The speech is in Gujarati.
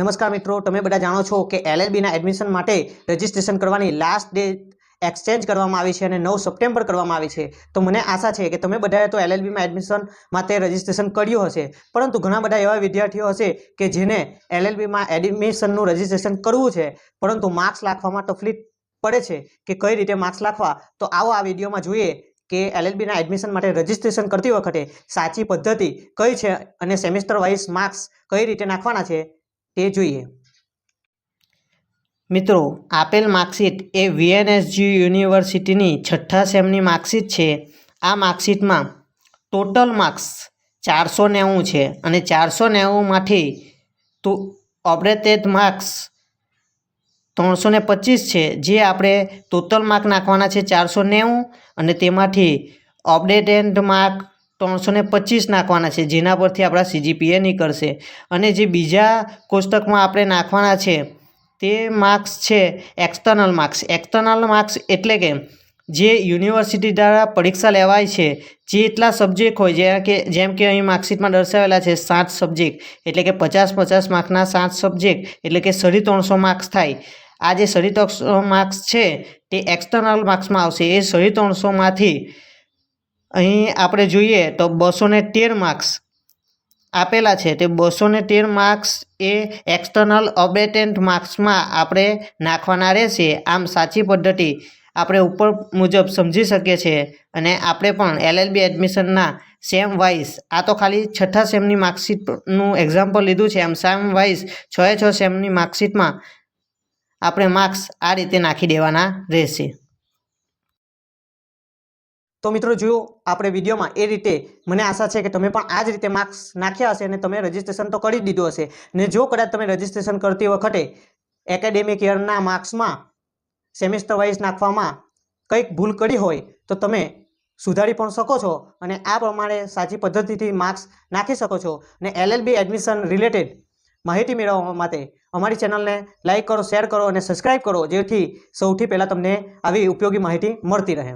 નમસ્કાર મિત્રો, તમે બધા જાણો છો કે એલએલબીના એડમિશન માટે રજિસ્ટ્રેશન કરવાની લાસ્ટ ડેટ એક્સચેન્જ કરવામાં આવી છે અને 9 સપ્ટેમ્બર કરવામાં આવી છે। તો મને આશા છે કે તમે બધાએ તો એલએલબીમાં એડમિશન માટે રજિસ્ટ્રેશન કર્યું હશે, પરંતુ ઘણા બધા એવા વિદ્યાર્થીઓ હશે કે જેને એલએલબીમાં એડમિશનનું રજિસ્ટ્રેશન કરવું છે પરંતુ માર્ક્સ લખવામાં તકલીફ પડે છે કે કઈ રીતે માર્ક્સ લખવા। તો આવો આ વિડીયોમાં જોઈએ કે એલએલબીના એડમિશન માટે રજિસ્ટ્રેશન કરતી વખતે સાચી પદ્ધતિ કઈ છે અને સેમેસ્ટર વાઇઝ માર્ક્સ કઈ રીતે નાખવાના છે તે જોઈએ। મિત્રો, આપેલ માર્કશીટ એ વીએનએસજી યુનિવર્સિટીની છઠ્ઠા સેમની માર્કશીટ છે। આ માર્કશીટમાં ટોટલ માર્ક્સ 490 છે અને 490માંથી તો ઓબ્રેટેડ માર્ક્સ 325 છે, જે આપણે ટોટલ માર્ક નાખવાના છે 490 અને તેમાંથી ઓબ્રેટેડ માર્ક 325 નાખવાના છે, જેના પરથી આપણા CGPA નીકળશે। અને જે બીજા કોષ્ટકમાં આપણે નાખવાના છે તે માર્ક્સ છે એક્સટર્નલ માર્ક્સ। એક્સટર્નલ માર્ક્સ એટલે કે જે યુનિવર્સિટી દ્વારા પરીક્ષા લેવાય છે, જેટલા સબ્જેક્ટ હોય, જેમ કે અહીં માર્કશીટમાં દર્શાવેલા છે 7 સબ્જેક્ટ, એટલે કે 50 માર્કના 7 સબ્જેક્ટ એટલે કે 350 માર્ક્સ થાય। આ જે 350 માર્ક્સ છે તે એક્સટર્નલ માર્ક્સમાં આવશે। એ 350માંથી અહીં આપણે જોઈએ તો 213 માર્ક્સ આપેલા છે, તે 213 માર્ક્સ એ એક્સટર્નલ ઓબ્રેટેડ માર્ક્સમાં આપણે નાખવાના રહેશે। આમ સાચી પદ્ધતિ આપણે ઉપર મુજબ સમજી શકીએ છીએ અને આપણે પણ એલએલબી એડમિશનના સેમ વાઇઝ, આ તો ખાલી છઠ્ઠા સેમની માર્કશીટનું એક્ઝામ્પલ લીધું છે, આમ સેમ વાઇઝ 6 સેમની માર્કશીટમાં આપણે માર્ક્સ આ રીતે નાખી દેવાના રહેશે। તો મિત્રો જોયું આપણે વિડીયોમાં એ રીતે, મને આશા છે કે તમે પણ આ જ રીતે માર્ક્સ નાખ્યા હશે અને તમે રજિસ્ટ્રેશન તો કરી જ દીધું હશે। ને જો કદાચ તમે રજિસ્ટ્રેશન કરતી વખતે એકેડેમિક યરના માર્ક્સમાં સેમેસ્ટર વાઇઝ નાખવામાં કંઈક ભૂલ કરી હોય તો તમે સુધારી પણ શકો છો અને આ પ્રમાણે સાચી પદ્ધતિથી માર્ક્સ નાખી શકો છો। અને એલએલબી એડમિશન રિલેટેડ માહિતી મેળવવા માટે અમારી ચેનલને લાઇક કરો, શેર કરો અને સબસ્ક્રાઈબ કરો, જેથી સૌથી પહેલાં તમને આવી ઉપયોગી માહિતી મળતી રહે।